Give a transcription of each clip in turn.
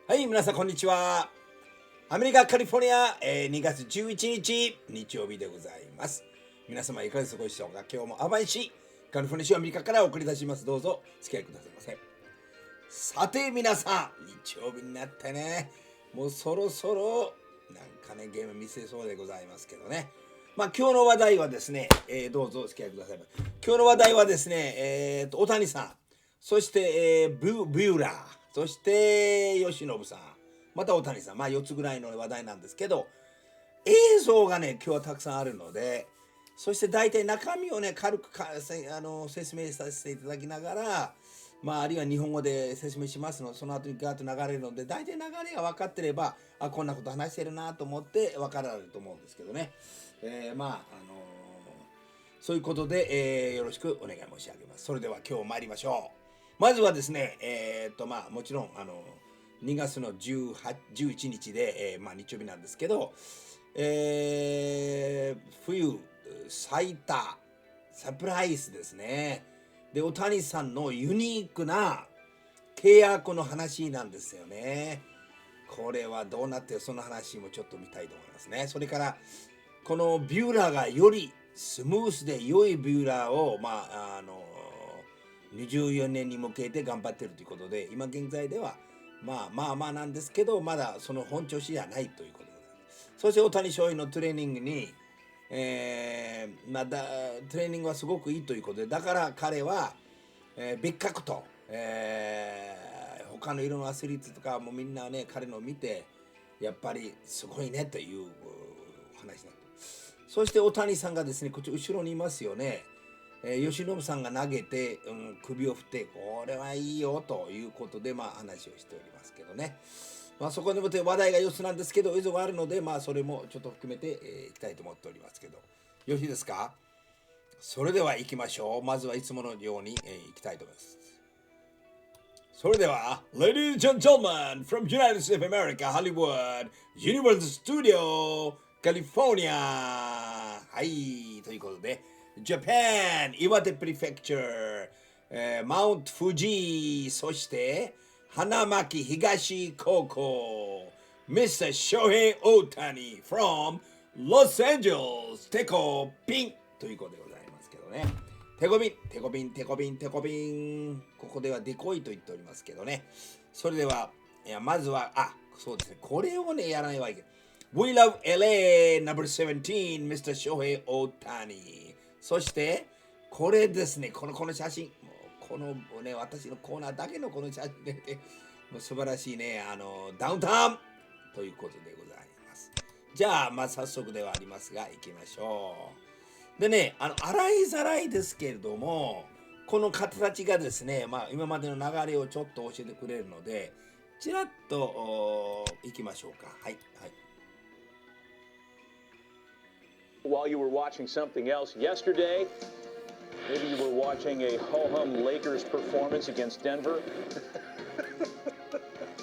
はい、皆さんこんにちは。アメリカカリフォルニア、2月11日日曜日でございます。皆様いかが過ごしでしょうか。今日もアバンシカリフォルニア州アメリカから送り出します。どうぞお付き合いくださいませ。さて皆さん、日曜日になってね、もうそろそろなんかねゲーム見せそうでございますけどね。今日の話題はですね、どうぞお付き合いください。今日の話題はですね、大谷さん、そして、ビューラー、そして吉信さん、また大谷さん、4つぐらいの話題なんですけど、映像がね今日はたくさんあるので、そして大体中身をね軽く説明させていただきながら、あるいは日本語で説明しますので、その後にガーッと流れるので、大体流れが分かってれば、こんなこと話してるなと思って分かられると思うんですけどね。そういうことで、よろしくお願い申し上げます。それでは今日参りましょう。まずはですね、もちろん2月の11日で、日曜日なんですけど、冬最多サプライズですね。で、大谷さんのユニークな契約の話なんですよね。これはどうなって、その話もちょっと見たいと思いますね。それからこのビューラーがよりスムースで良いビューラーを24年に向けて頑張ってるということで、今現在ではなんですけど、まだその本調子じゃないということです。そして大谷翔平のトレーニングに、トレーニングはすごくいいということで、だから彼は、別格と、他の色のアスリートとかもみんなね彼のを見てやっぱりすごいねという話になって、そして大谷さんがですね、こっち後ろにいますよね。吉信さんが投げて、首を振ってこれはいいよということで話をしておりますけどね。そこでもって話題が4つなんですけど、映像があるのでそれもちょっと含めていきたいと思っておりますけど、よろしいですか。それでは行きましょう。まずはいつものように行きたいと思います。それでは Ladies and Gentlemen from United States of America Hollywood Universal Studio California、 はいということで、Japan 岩手プリフェクチャー、マウント富士、そして花巻東高校 Mr. Shohei Ohtani from Los Angeles テコピンということでございますけどね。テコビン、ここではデコイと言っておりますけどね。それではまずはそうですね、これをねやらないわけ。We love LA number 17 Mr. Shohei Ohtani。そしてこれですね、この写真、このね私のコーナーだけのこの写真で、もう素晴らしいねダウンタウンということでございます。じゃあ早速ではありますが行きましょう。でね、洗いざらいですけれども、この形がですね、今までの流れをちょっと教えてくれるので、ちらっといきましょうか。はい。While you were watching something else yesterday, maybe you were watching a ho-hum Lakers performance against Denver.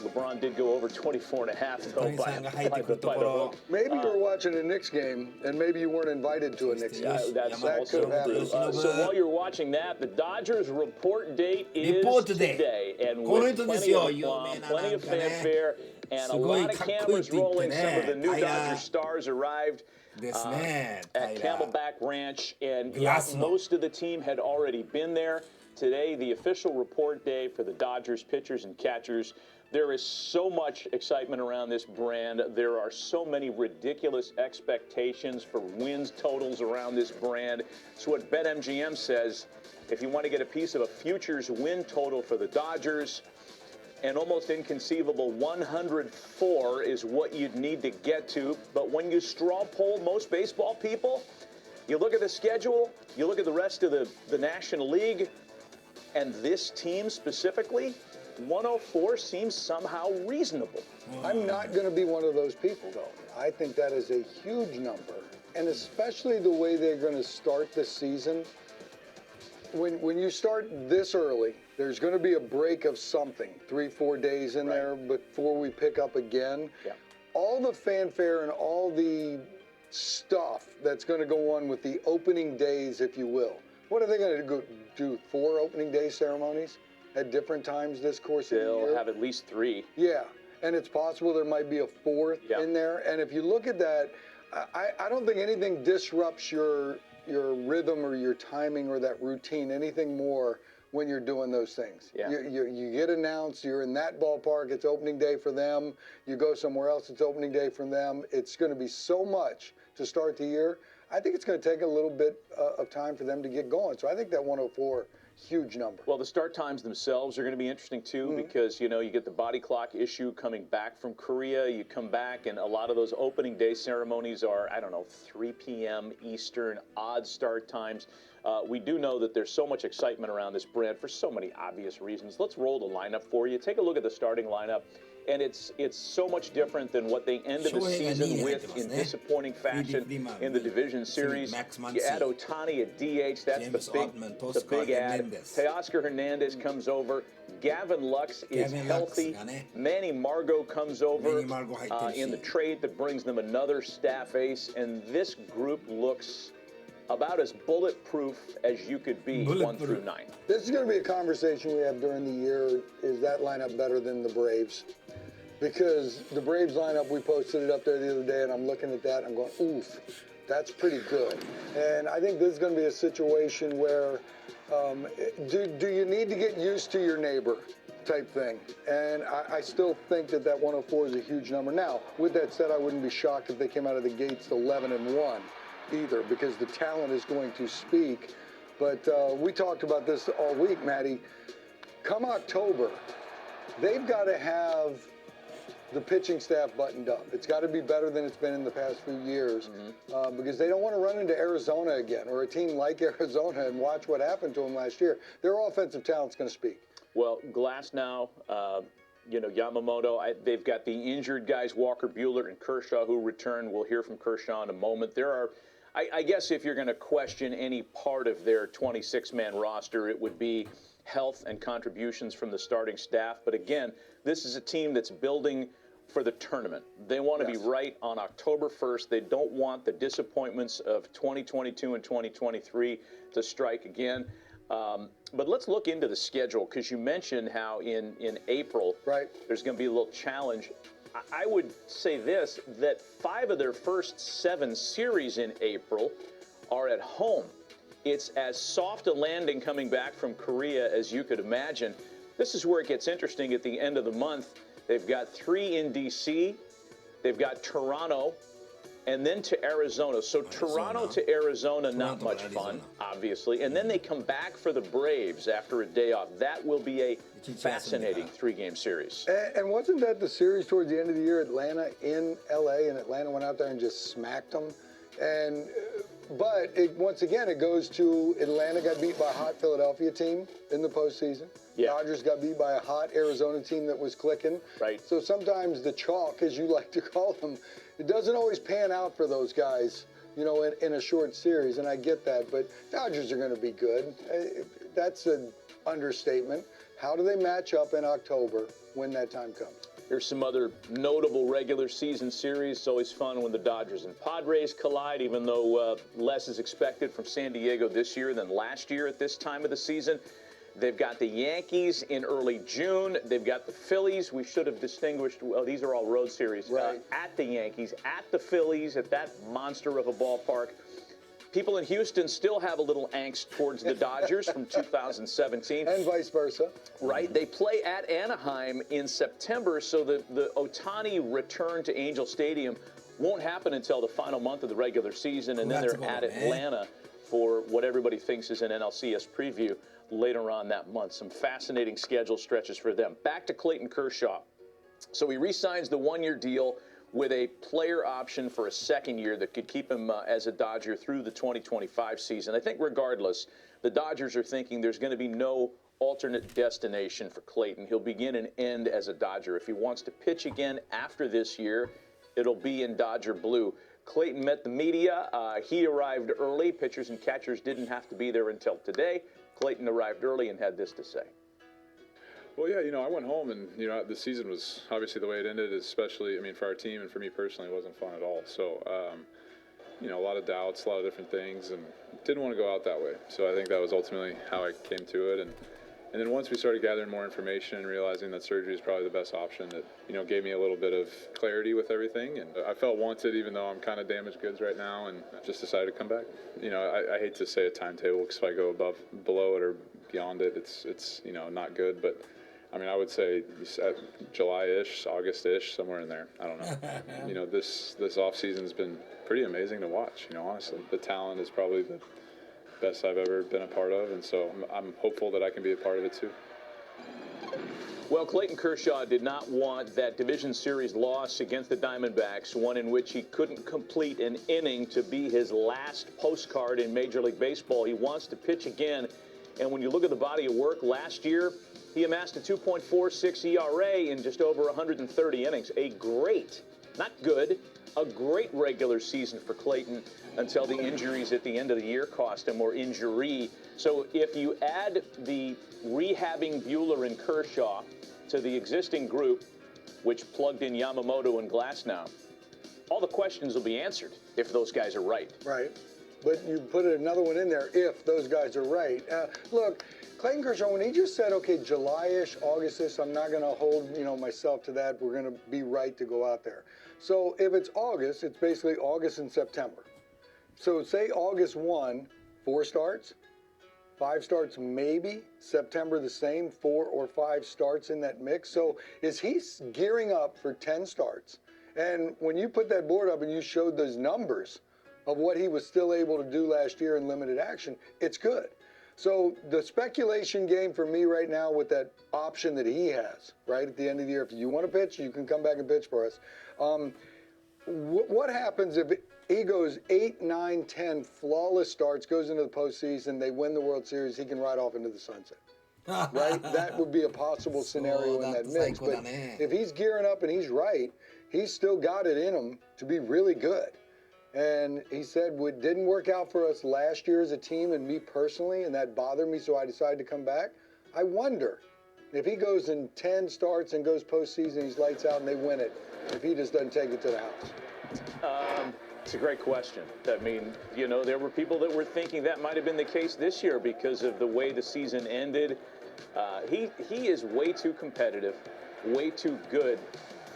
LeBron did go over 24 and a half, though, by the hook. Maybe you were watching a Knicks game, and maybe you weren't invited to a Knicks game. That could happen. So while you're watching that, the Dodgers report date is today. And with plenty of fanfare, and a lot of cameras rolling, some of the new Dodger stars arrived at Camelback Ranch, and most of the team had already been there. Today, the official report day for the Dodgers pitchers and catchers. There is so much excitement around this brand. There are so many ridiculous expectations for wins totals around this brand. So what BetMGM says, if you want to get a piece of a futures win total for the Dodgers, an almost inconceivable 104 is what you'd need to get to. But when you straw poll most baseball people, you look at the schedule, you look at the rest of the National League, and this team specifically, 104 seems somehow reasonable. I'm not going to be one of those people, though. I think that is a huge number, and especially the way they're going to start the season. When you start this early, there's going to be a break of something, 3-4 days in there before we pick up again. Yeah. All the fanfare and all the stuff that's going to go on with the opening days, if you will. What are they going to do? 4 opening day ceremonies at different times this course of the year? They'll have at least 3. Yeah. and it's possible there might be a fourth in there. And if you look at that, I don't think anything disrupts your rhythm or your timing or that routine anything more when you're doing those things. You get announced, you're in that ballpark, it's opening day for them. You go somewhere else, it's opening day for them. It's going to be so much to start the year. I think it's going to take a little bit of time for them to get going. So I think that 104, huge number. Well, the start times themselves are going to be interesting, too, because, you know, you get the body clock issue coming back from Korea. You come back, and a lot of those opening day ceremonies are, I don't know, 3 p.m. Eastern, odd start times. We do know that there's so much excitement around this brand for so many obvious reasons. Let's roll the lineup for you. Take a look at the starting lineup. And it's so much different than what they ended the season with in disappointing fashion in the division series. You add Ohtani at DH, that's the big add. Teoscar Hernandez comes over. Gavin Lux is healthy. Manny Margot comes over in the trade that brings them another staff ace. And this group looks about as bulletproof as you could be 1 through 9. This is going to be a conversation we have during the year. Is that lineup better than the Braves? Because the Braves lineup, we posted it up there the other day, and I'm looking at that, and I'm going, oof, that's pretty good. And I think this is going to be a situation where do you need to get used to your neighbor type thing? And I still think that 104 is a huge number. Now, with that said, I wouldn't be shocked if they came out of the gates 11-1 either, because the talent is going to speak. But we talked about this all week, Matty. Come October, they've got to have the pitching staff buttoned up. It's got to be better than it's been in the past few years because they don't want to run into Arizona again or a team like Arizona and watch what happened to them last year. Their offensive talent's going to speak. Well, Glass now, you know, Yamamoto, they've got the injured guys, Walker Buehler and Kershaw, who return. We'll hear from Kershaw in a moment. There are, I guess if you're going to question any part of their 26-man roster, it would be health and contributions from the starting staff. But again, this is a team that's building for the tournament. They want to be right on October 1st. They don't want the disappointments of 2022 and 2023 to strike again. But let's look into the schedule, because you mentioned how in April there's going to be a little challenge. I would say this, that 5 of their first 7 series in April are at home. It's as soft a landing coming back from Korea as you could imagine. This is where it gets interesting at the end of the month. They've got 3 in D.C., they've got Toronto, and then to Arizona. So Toronto to Arizona, not much fun, obviously. And then they come back for the Braves after a day off. That will be a fascinating 3-game series. And wasn't that the series towards the end of the year, Atlanta in L.A., and Atlanta went out there and just smacked them? And but once again, it goes to Atlanta got beat by a hot Philadelphia team in the postseason. Dodgers got beat by a hot Arizona team that was clicking. So sometimes the chalk, as you like to call them, it doesn't always pan out for those guys, you know, in a short series. And I get that, but Dodgers are going to be good. That's an understatement. How do they match up in October when that time comes? Here's some other notable regular season series. It's always fun when the Dodgers and Padres collide, even though less is expected from San Diego this year than last year at this time of the season. They've got the Yankees in early June. They've got the Phillies. We should have distinguished, well, these are all road series, at the Yankees, at the Phillies, at that monster of a ballpark. People in Houston still have a little angst towards the Dodgers from 2017. And vice versa. Right. They play at Anaheim in September, so the Ohtani return to Angel Stadium won't happen until the final month of the regular season, and then they're at Atlanta for what everybody thinks is an NLCS preview later on that month. Some fascinating schedule stretches for them. Back to Clayton Kershaw. So he re-signs the 1-year deal with a player option for a 2nd year that could keep him as a Dodger through the 2025 season. I think regardless, the Dodgers are thinking there's going to be no alternate destination for Clayton. He'll begin and end as a Dodger. If he wants to pitch again after this year, it'll be in Dodger blue. Clayton met the media. He arrived early. Pitchers and catchers didn't have to be there until today. Clayton arrived early and had this to say. Well, yeah, you know, I went home and, you know, the season was obviously the way it ended, especially, I mean, for our team and for me personally, it wasn't fun at all. So, you know, a lot of doubts, a lot of different things, and didn't want to go out that way. So I think that was ultimately how I came to it. And, And then once we started gathering more information and realizing that surgery is probably the best option, that, gave me a little bit of clarity with everything. And I felt wanted, even though I'm kind of damaged goods right now, and just decided to come back. I hate to say a timetable, because if I go below it or beyond it, it's not good. But I would say July-ish, August-ish, somewhere in there. I don't know. This off season's been pretty amazing to watch. Honestly, the talent is probably the best I've ever been a part of, and so I'm hopeful that I can be a part of it too. Well, Clayton Kershaw did not want that division series loss against the Diamondbacks, one in which he couldn't complete an inning, to be his last postcard in Major League Baseball. He wants to pitch again, and when you look at the body of work last year, he amassed a 2.46 ERA in just over 130 innings. A great, not good, a great regular season for Clayton, until the injuries at the end of the year cost him, or injury. So if you add the rehabbing Buhler and Kershaw to the existing group, which plugged in Yamamoto and Glasnow, all the questions will be answered if those guys are right. Right. But you put another one in there, if those guys are right. Look, Clayton Kershaw, when he just said, okay, July-ish, August-ish, I'm not going to hold, myself to that. We're going to be right to go out there. So if it's August, it's basically August and September. So say August 1, 4 starts, 5 starts maybe, September the same, 4 or 5 starts in that mix. So is he gearing up for 10 starts? And when you put that board up and you showed those numbers of what he was still able to do last year in limited action, it's good. So the speculation game for me right now, with that option that he has, right, at the end of the year, if you want to pitch, you can come back and pitch for us. What happens if he goes 8, 9, 10 flawless starts, goes into the postseason, they win the World Series, he can ride off into the sunset, right? That would be a possible scenario in that mix. But if he's gearing up and he's right, he's still got it in him to be really good. And he said, it didn't work out for us last year as a team and me personally, and that bothered me, so I decided to come back. I wonder if he goes in 10 starts and goes postseason, he's lights out and they win it, if he just doesn't take it to the house. It's a great question. I mean, there were people that were thinking that might have been the case this year because of the way the season ended. He is way too competitive, way too good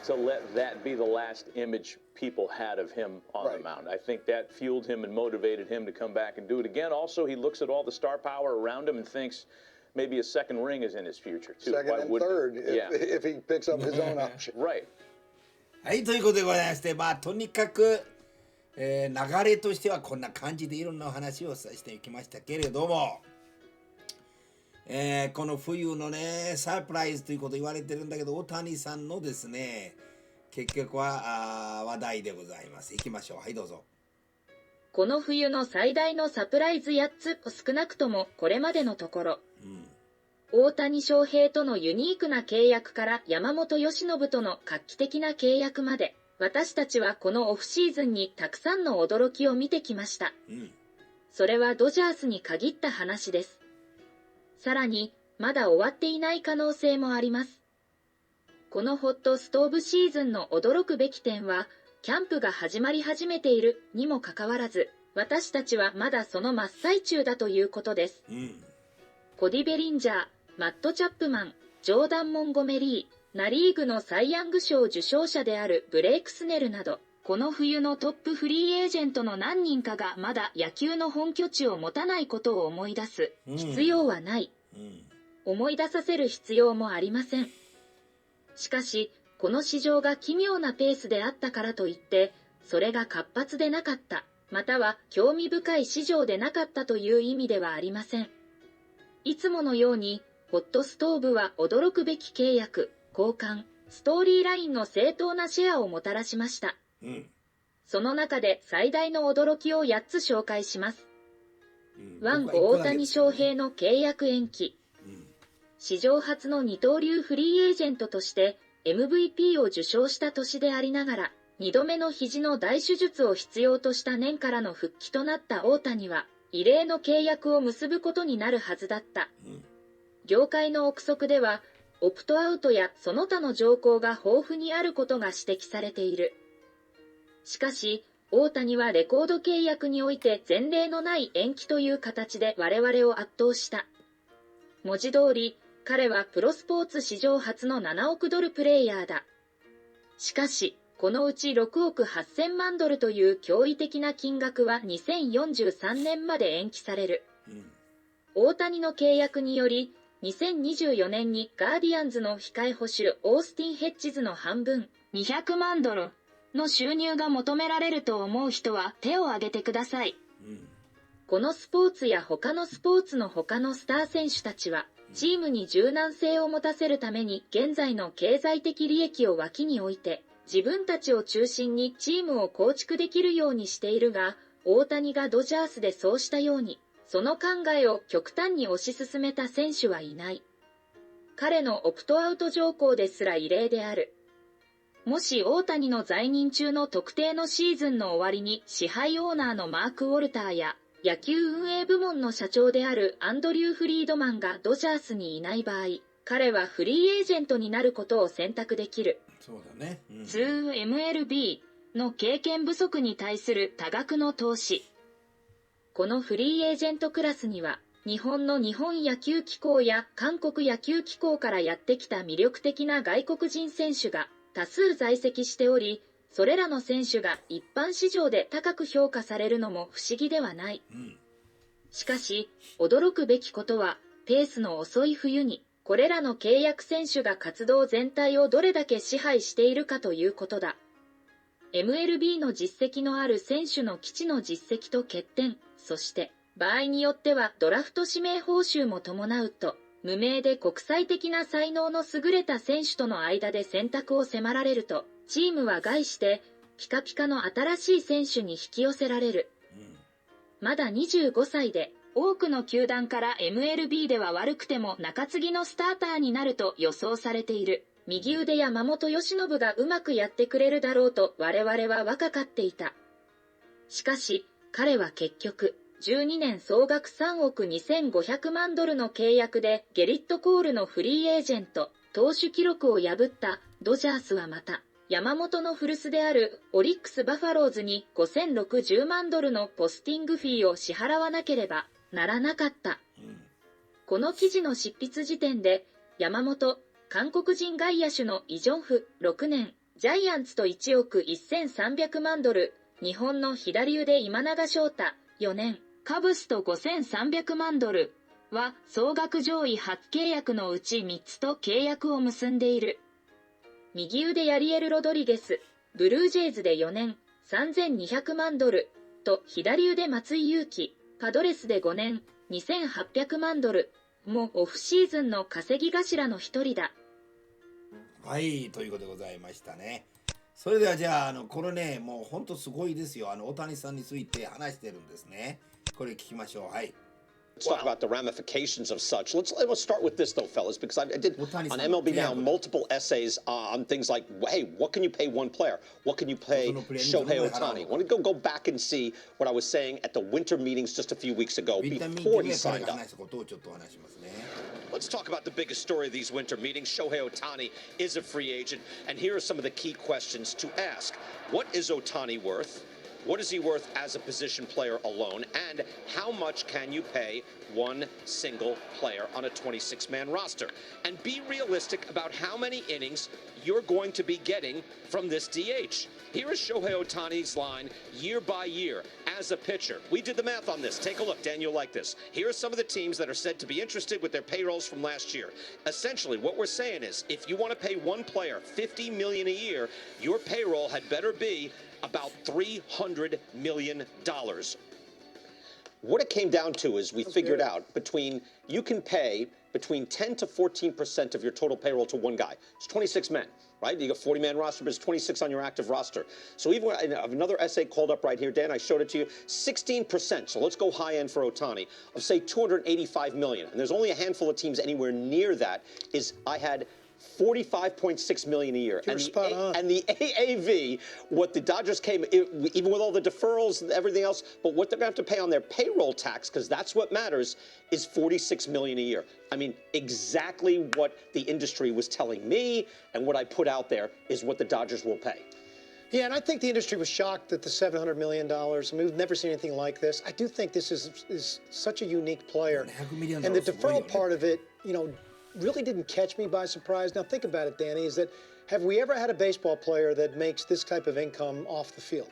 to let that be the last image people had of him on the mound. I think that fueled him and motivated him to come back and do it again. Also, he looks at all the star power around him and thinks maybe a second ring is in his future, too. Second and third, if he picks up his own option. Right. はい、ということでございまして、とにかく、流れとしてはこんな感じでいろんなお話をさせていきましたけれども、この冬のね、サプライズということ言われてるんだけど、大谷さんのですね、結局は話題でございます。いきましょう。はい、どうぞ。この冬の最大のサプライズ8つ、少なくともこれまでのところ、大谷翔平とのユニークな契約から山本由伸との画期的な契約まで、私たちはこのオフシーズンにたくさんの驚きを見てきました。それはドジャースに限った話です。さらに、まだ終わっていない可能性もあります。このホットストーブシーズンの驚くべき点は、キャンプが始まり始めているにもかかわらず、私たちはまだその真っ最中だということです。コディ・ベリンジャー、マット・チャップマン、ジョーダン・モンゴメリー、ナ・リーグのサイ・ヤング賞受賞者であるブレイク・スネルなど、この冬のトップフリーエージェントの何人かがまだ野球の本拠地を持たないことを思い出す必要はない。思い出させる必要もありません。しかし、この市場が奇妙なペースであったからといって、それが活発でなかった、または興味深い市場でなかったという意味ではありません。いつものように、ホットストーブは驚くべき契約、交換、ストーリーラインの正当なシェアをもたらしました。その中で最大の驚きを8つ紹介します。1、大谷翔平の契約延期。史上初の二刀流フリーエージェントとして MVP を受賞した年でありながら、2度目の肘の大手術を必要とした年からの復帰となった大谷は、異例の契約を結ぶことになるはずだった。業界の憶測では、オプトアウトやその他の条項が豊富にあることが指摘されている。しかし、大谷はレコード契約において前例のない延期という形で我々を圧倒した。文字通り、彼はプロスポーツ史上初の7億ドルプレイヤーだ。しかし、このうち6億8000万ドルという驚異的な金額は2043年まで延期される。大谷の契約により、2024年にガーディアンズの控え捕手オースティン・ヘッジズの半分、200万ドルの収入が求められると思う人は手を挙げてください。このスポーツや他のスポーツの他のスター選手たちは、チームに柔軟性を持たせるために現在の経済的利益を脇に置いて、自分たちを中心にチームを構築できるようにしているが、大谷がドジャースでそうしたように、その考えを極端に推し進めた選手はいない。彼のオプトアウト条項ですら異例である。もし大谷の在任中の特定のシーズンの終わりに支配オーナーのマーク・ウォルターや野球運営部門の社長であるアンドリュー・フリードマンがドジャースにいない場合、彼はフリーエージェントになることを選択できる。そうだね。2MLB の経験不足に対する多額の投資。このフリーエージェントクラスには、日本の日本野球機構や韓国野球機構からやってきた魅力的な外国人選手が多数在籍しており、それらの選手が一般市場で高く評価されるのも不思議ではない。しかし、驚くべきことは、ペースの遅い冬に、これらの契約選手が活動全体をどれだけ支配しているかということだ。MLB の実績のある選手の基地の実績と欠点、そして場合によってはドラフト指名報酬も伴うと、無名で国際的な才能の優れた選手との間で選択を迫られると、チームは概してピカピカの新しい選手に引き寄せられる。まだ25歳で、多くの球団から MLB では悪くても中継ぎのスターターになると予想されている。右腕山本由伸がうまくやってくれるだろうと我々は若かっていた。しかし、彼は結局、12年総額3億2500万ドルの契約でゲリット・コールのフリーエージェント、投手記録を破ったドジャースはまた、山本の古巣であるオリックス・バファローズに5060万ドルのポスティングフィーを支払わなければならなかった。この記事の執筆時点で、山本、韓国人外野手のイ・ジョンフ6年、ジャイアンツと1億1300万ドル、日本の左腕今永昇太4年、カブスと5300万ドルは総額上位初契約のうち3つと契約を結んでいる。右腕ヤリエル・ロドリゲス、ブルージェイズで4年、3200万ドルと左腕松井裕樹、パドレスで5年、2800万ドルもオフシーズンの稼ぎ頭の一人だ。はい、ということでございましたね。それではじゃあ、これね、もう本当すごいですよ。大谷さんについて話してるんですね。これ聞きましょう。はい。Let's talk about the ramifications of such. Let's start with this though, fellas, because I did on MLB Now multiple essays on things like, hey, what can you pay one player? What can you pay Shohei Ohtani? I want to go back and see what I was saying at the winter meetings just a few weeks ago before he signed up. Let's talk about the biggest story of these winter meetings. Shohei Ohtani is a free agent, and here are some of the key questions to ask. What is Ohtani worth? What is he worth as a position player alone? And how much can you pay one single player on a 26-man roster? And be realistic about how many innings you're going to be getting from this DH. Here is Shohei Ohtani's line year by year as a pitcher. We did the math on this. Take a look, Dan, you'll like this. Here are some of the teams that are said to be interested with their payrolls from last year. Essentially, what we're saying is, if you want to pay one player $50 million a year, your payroll had better be about $300 million. What it came down to is we figured out you can pay between 10 to 14% of your total payroll to one guy. It's 26 men, right? You got 40-man roster, but it's 26 on your active roster. So even I have another essay called up right here, Dan, I showed it to you, 16%. So let's go high end for Ohtani of say $285 million. And there's only a handful of teams anywhere near that. I had $45.6 million a year. And the AAV, what the Dodgers came, even with all the deferrals and everything else, but what they're going to have to pay on their payroll tax, because that's what matters, is $46 million a year. I mean, exactly what the industry was telling me, and what I put out there is what the Dodgers will pay. Yeah, and I think the industry was shocked at the $700 million. I mean, we've never seen anything like this. I do think this is such a unique player. And the deferral part of it, really didn't catch me by surprise. Now think about it, Danny, is that have we ever had a baseball player that makes this type of income off the field?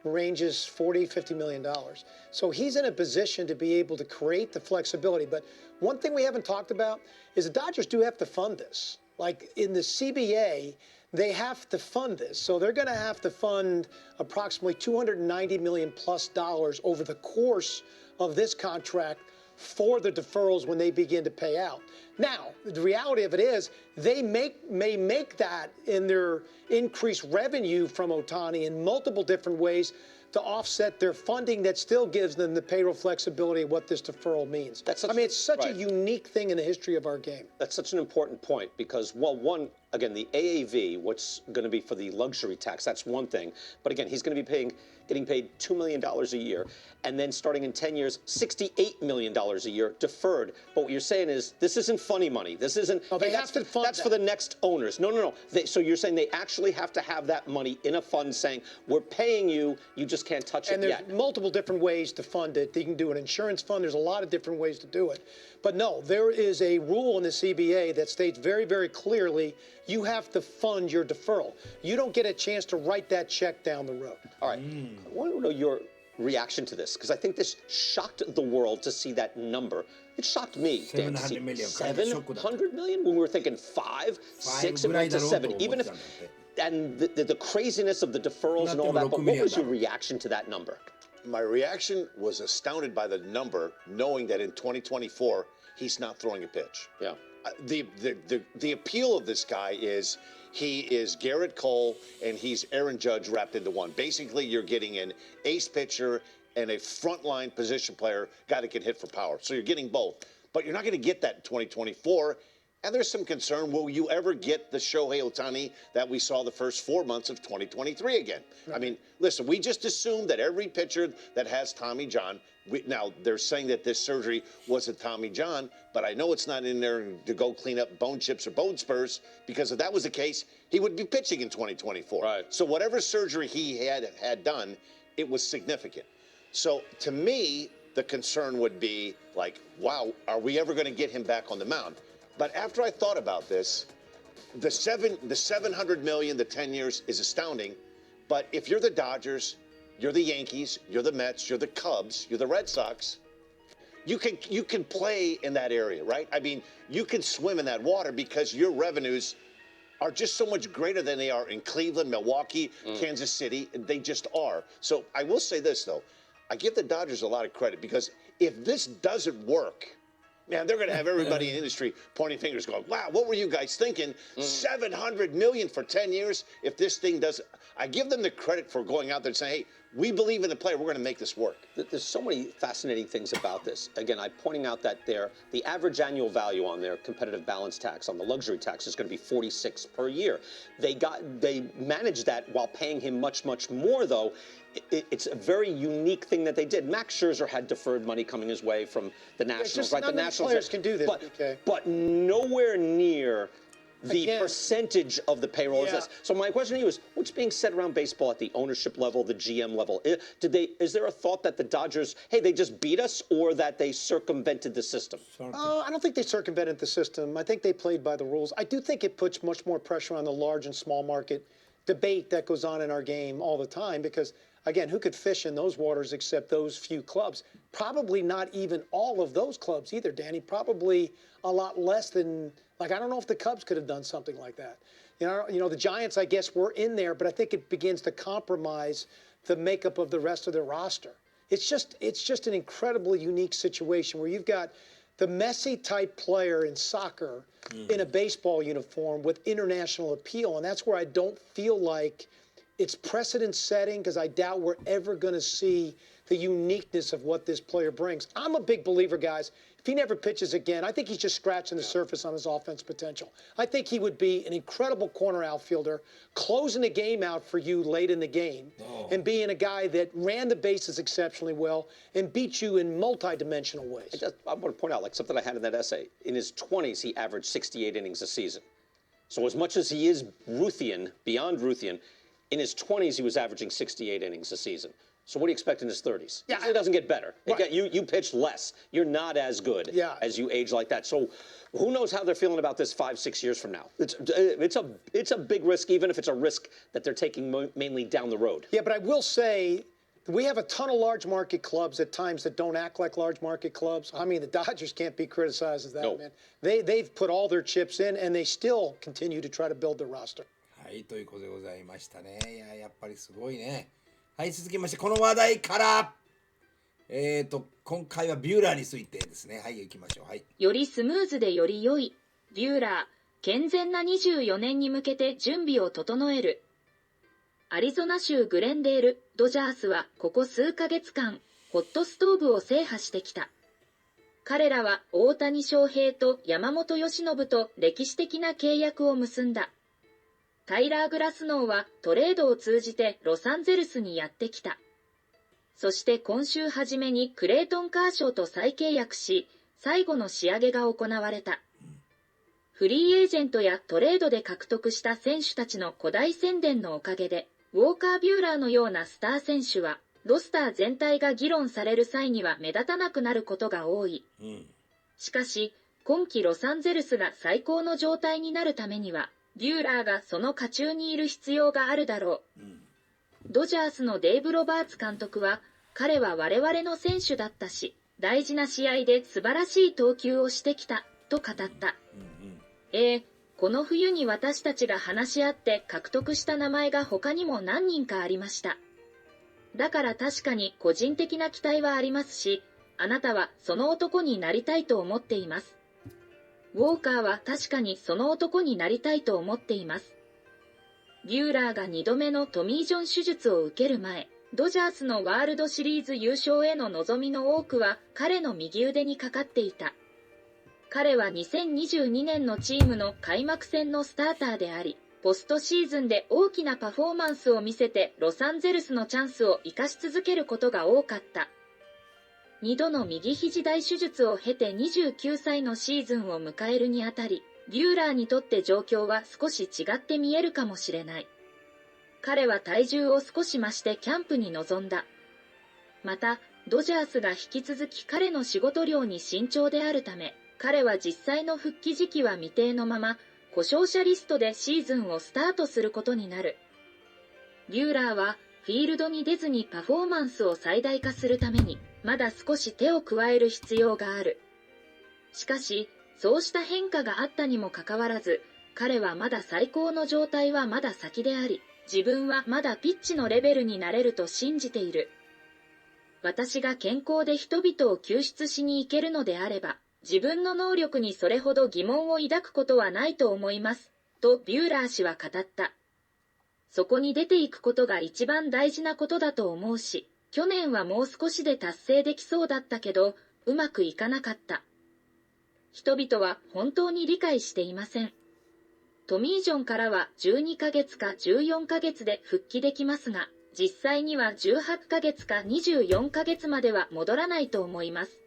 Ranges $40–50 million. So he's in a position to be able to create the flexibility. But one thing we haven't talked about is the Dodgers do have to fund this. Like in the CBA, they have to fund this. So they're going to have to fund approximately $290 million plus over the course of this contract for the deferrals when they begin to pay out. Now, the reality of it is they may make that in their increased revenue from Ohtani in multiple different ways to offset their funding that still gives them the payroll flexibility of what this deferral means. It's such a unique thing in the history of our game. That's such an important point because, well, one, again, the AAV, what's going to be for the luxury tax, that's one thing. But again, he's going to be getting paid $2 million a year, and then starting in 10 years, $68 million a year deferred. But what you're saying is this isn't funny money. This isn't. Oh, they have to fund That's for the next owners. No. So you're saying they actually have to have that money in a fund saying, we're paying you, you just can't touch it yet. And there's multiple different ways to fund it. You can do an insurance fund. There's a lot of different ways to do it. But no, there is a rule in the CBA that states very, very clearly you have to fund your deferral. You don't get a chance to write that check down the road. All right. I want to know your reaction to this because I think this shocked the world to see that number. It shocked me. 700 million. 700 million when we were thinking 5, 6, and went to 7. Even if, and the craziness of the deferrals and all that. But what was your reaction to that number? My reaction was astounded by the number, knowing that in 2024 he's not throwing a pitch. Yeah. The appeal of this guy is he is Garrett Cole and he's Aaron Judge wrapped into one. Basically, you're getting an ace pitcher and a frontline position player, guy that can hit for power. So you're getting both. But you're not going to get that in 2024. And there's some concern, will you ever get the Shohei Ohtani that we saw the first 4 months of 2023 again? Right. I mean, listen, we just assumed that every pitcher that has Tommy John, now they're saying that this surgery wasn't Tommy John, but I know it's not in there to go clean up bone chips or bone spurs, because if that was the case, he would be pitching in 2024. Right. So whatever surgery he had done, it was significant. So to me, the concern would be like, wow, are we ever going to get him back on the mound? But after I thought about this, the 700 million, the 10 years is astounding. But if you're the Dodgers, you're the Yankees, you're the Mets, you're the Cubs, you're the Red Sox, you can play in that area, right? I mean, you can swim in that water because your revenues are just so much greater than they are in Cleveland, Milwaukee, Kansas City. They just are. So I will say this, though. I give the Dodgers a lot of credit because if this doesn't work, man, they're going to have everybody in the industry pointing fingers going, wow, what were you guys thinking? 700 million for 10 years if this thing doesn't. I give them the credit for going out there and saying, hey, we believe in the player. We're going to make this work. There's so many fascinating things about this. Again, I'm pointing out that the average annual value on their competitive balance tax, on the luxury tax, is going to be 46 per year. They managed that while paying him much, much more, though. It's a very unique thing that they did. Max Scherzer had deferred money coming his way from the Nationals, right? The Nationals players can do this, but nowhere near the percentage of the payroll is this. So my question to you is, what's being said around baseball at the ownership level, the GM level? Is there a thought that the Dodgers, hey, they just beat us, or that they circumvented the system? I don't think they circumvented the system. I think they played by the rules. I do think it puts much more pressure on the large and small market debate that goes on in our game all the time because, again, who could fish in those waters except those few clubs? Probably not even all of those clubs either, Danny. Probably a lot less than, like, I don't know if the Cubs could have done something like that. You know, the Giants, I guess, were in there, but I think it begins to compromise the makeup of the rest of their roster. It's just an incredibly unique situation where you've got the Messi-type player in soccer in a baseball uniform with international appeal, and that's where I don't feel like it's precedent-setting because I doubt we're ever going to see the uniqueness of what this player brings. I'm a big believer, guys. If he never pitches again, I think he's just scratching the surface on his offense potential. I think he would be an incredible corner outfielder, closing the game out for you late in the game, and being a guy that ran the bases exceptionally well and beat you in multi-dimensional ways. I want to point out, like something I had in that essay. In his 20s, he averaged 68 innings a season. So as much as he is Ruthian, beyond Ruthian, in his 20s, he was averaging 68 innings a season. So what do you expect in his 30s? Yeah, it doesn't get better. You pitch less. You're not as good as you age like that. So who knows how they're feeling about this 5-6 years from now? It's a big risk, even if it's a risk that they're taking mainly down the road. Yeah, but I will say we have a ton of large market clubs at times that don't act like large market clubs. I mean, the Dodgers can't be criticized as that, man. They've put all thetheir chips in, and they still continue to try to build their roster. はい、ということでございましたね。やっぱりすごいね。はい、続きまして、この話題から、今回はビューラーについてですね。はい、行きましょう。はい。よりスムーズでより良い、ビューラー、健全な24年に向けて準備を整える。アリゾナ州グレンデール、ドジャースはここ数ヶ月間、ホットストーブを制覇してきた。彼らは大谷翔平と山本由伸と歴史的な契約を結んだ。タイラー・グラスノーはトレードを通じてロサンゼルスにやってきた。そして今週初めにクレイトン・カーショーと再契約し、最後の仕上げが行われた。フリーエージェントやトレードで獲得した選手たちの古代宣伝のおかげで、ウォーカー・ビューラーのようなスター選手は、ロスター全体が議論される際には目立たなくなることが多い。しかし、今季ロサンゼルスが最高の状態になるためには、ビューラーがその渦中にいる必要があるだろう。ドジャースのデイブ・ロバーツ監督は、彼は我々の選手だったし、大事な試合で素晴らしい投球をしてきた、と語った。この冬に私たちが話し合って獲得した名前が他にも何人かありました。だから確かに個人的な期待はありますし、あなたはその男になりたいと思っています。ウォーカーは確かにその男になりたいと思っています。ビューラーが2度目のトミー・ジョン手術を受ける前、ドジャースのワールドシリーズ優勝への望みの多くは彼の右腕にかかっていた。彼は2022年のチームの開幕戦のスターターであり、ポストシーズンで大きなパフォーマンスを見せてロサンゼルスのチャンスを生かし続けることが多かった。2度の右肘大手術を経て29歳のシーズンを迎えるにあたり、ビューラーにとって状況は少し違って見えるかもしれない。彼は体重を少し増してキャンプに臨んだ。また、ドジャースが引き続き彼の仕事量に慎重であるため、彼は実際の復帰時期は未定のまま、故障者リストでシーズンをスタートすることになる。ビューラーはフィールドに出ずにパフォーマンスを最大化するために、まだ少し手を加える必要がある。しかし、そうした変化があったにもかかわらず、彼はまだ最高の状態はまだ先であり、自分はまだピッチのレベルになれると信じている。私が健康で人々を救出しに行けるのであれば、自分の能力にそれほど疑問を抱くことはないと思います、とビューラー氏は語った。そこに出ていくことが一番大事なことだと思うし、去年はもう少しで達成できそうだったけど、うまくいかなかった。人々は本当に理解していません。トミー・ジョンからは12ヶ月か14ヶ月で復帰できますが、実際には18ヶ月か24ヶ月までは戻らないと思います。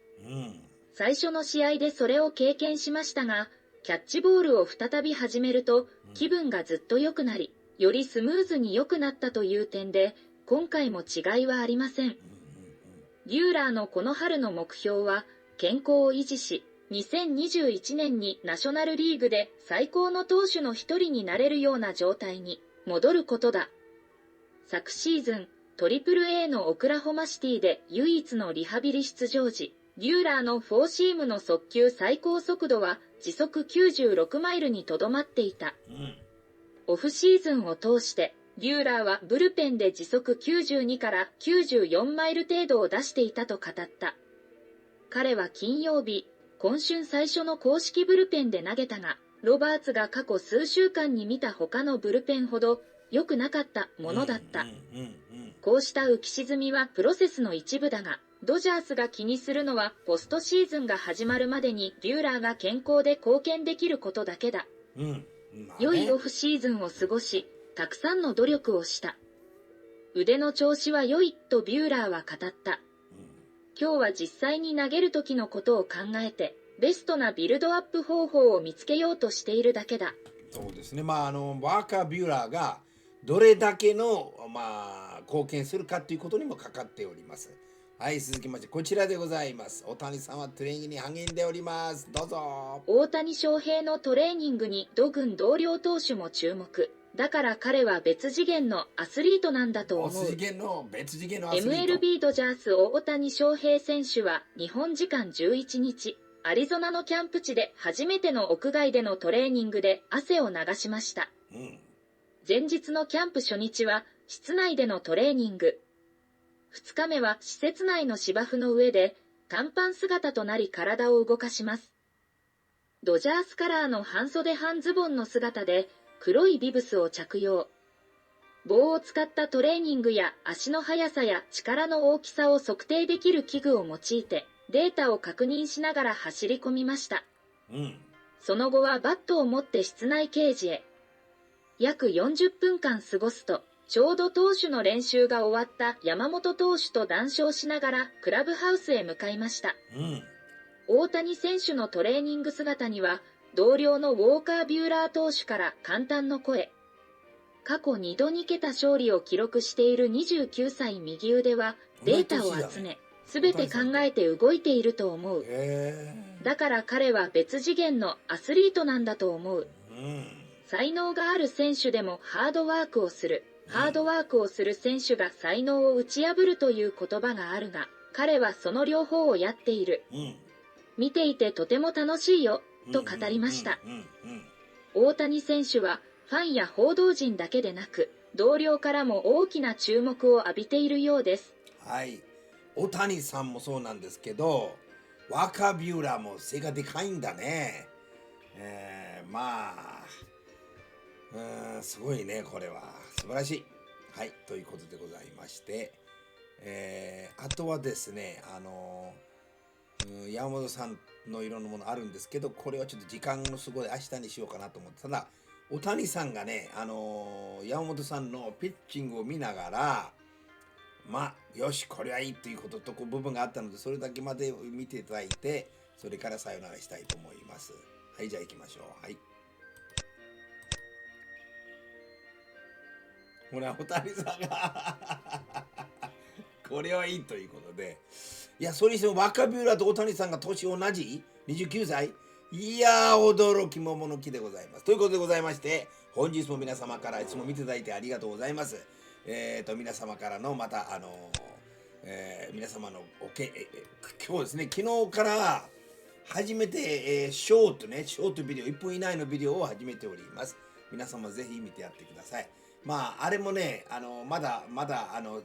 最初の試合でそれを経験しましたが、キャッチボールを再び始めると気分がずっと良くなり、よりスムーズに良くなったという点で、今回も違いはありません。ビューラーのこの春の目標は、健康を維持し、2021年にナショナルリーグで最高の投手の一人になれるような状態に戻ることだ。昨シーズン、AAA のオクラホマシティで唯一のリハビリ出場時、ビューラーのフォーシームの速球最高速度は時速96マイルにとどまっていた。オフシーズンを通して、ビューラーはブルペンで時速92から94マイル程度を出していたと語った。彼は金曜日、今春最初の公式ブルペンで投げたが、ロバーツが過去数週間に見た他のブルペンほど良くなかったものだった。こうした浮き沈みはプロセスの一部だが、ドジャースが気にするのはポストシーズンが始まるまでにビューラーが健康で貢献できることだけだ。良いオフシーズンを過ごし、たくさんの努力をした。腕の調子は良いとビューラーは語った。今日は実際に投げる時のことを考えて、ベストなビルドアップ方法を見つけようとしているだけだ。そうですね。ワーカー・ビューラーがどれだけの、貢献するかということにもかかっております。はい、続きましてこちらでございます。大谷さんはトレーニングに励んでおります。どうぞ。大谷翔平のトレーニングに土軍同僚投手も注目。だから彼は別次元のアスリートなんだと思う。別次元のアスリート。MLB ドジャース大谷翔平選手は日本時間11日、アリゾナのキャンプ地で初めての屋外でのトレーニングで汗を流しました。前日のキャンプ初日は室内でのトレーニング。2日目は施設内の芝生の上で短パン姿となり体を動かします。ドジャースカラーの半袖半ズボンの姿で黒いビブスを着用。棒を使ったトレーニングや足の速さや力の大きさを測定できる器具を用いてデータを確認しながら走り込みました。その後はバットを持って室内ケージへ。約40分間過ごすと、ちょうど投手の練習が終わった山本投手と談笑しながらクラブハウスへ向かいました。大谷選手のトレーニング姿には、同僚のウォーカー・ビューラー投手から感嘆の声。過去2度2桁勝利を記録している29歳右腕はデータを集め、すべて考えて動いていると思う。だから彼は別次元のアスリートなんだと思う。才能がある選手でもハードワークをする。ハードワークをする選手が才能を打ち破るという言葉があるが、彼はその両方をやっている。見ていてとても楽しいよ、と語りました。大谷選手はファンや報道陣だけでなく、同僚からも大きな注目を浴びているようです。はい。大谷さんもそうなんですけど、ワーカー・ビューラーも背がでかいんだね。すごいね、これは。素晴らしい。はい、ということでございまして、あとはですね、山本さんのいろんなものあるんですけど、これはちょっと時間のすごい明日にしようかなと思って、ただ、大谷さんがね、山本さんのピッチングを見ながら、よし、これはいいということと部分があったので、それだけまで見ていただいて、それからさよならしたいと思います。はい、じゃあ行きましょう。はい。ほら、大谷さんがこれはいいということで、いや、それにしても若ビューラーと大谷さんが年同じ29歳、いやー、驚きもものきでございます。ということでございまして、本日も皆様からいつも見ていただいてありがとうございます。皆様からのまた皆様の今日ですね、昨日から初めて、ショートビデオ、1分以内のビデオを始めております。皆様ぜひ見てやってください。あれもね、まだ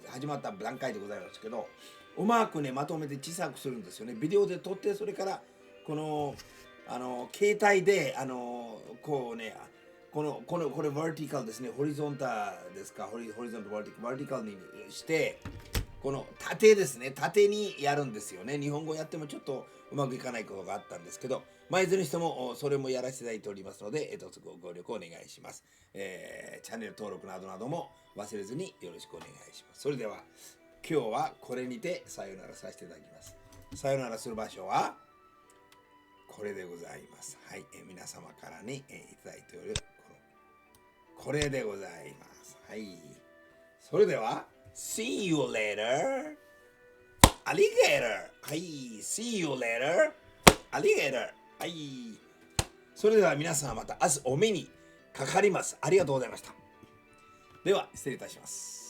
始まった段階でございますけど、うまくね、まとめて小さくするんですよね。ビデオで撮って、それから、この、携帯で、こうね、これ、バーティカルですね、ホリゾンタですか、ホリゾンタ、バーティカルにして、この縦ですね、縦にやるんですよね。日本語やってもちょっとうまくいかないことがあったんですけど、いずれにしてもそれもやらせていただいておりますので、ご協力お願いします。チャンネル登録などなども忘れずによろしくお願いします。それでは、今日はこれにてさよならさせていただきます。さよならする場所は、これでございます。はい、皆様からね、いただいておる、これでございます。はい。それでは、See you later, alligator. はい。See you later, alligator. はい。それでは皆さんまた明日お目にかかります。ありがとうございました。では、失礼いたします。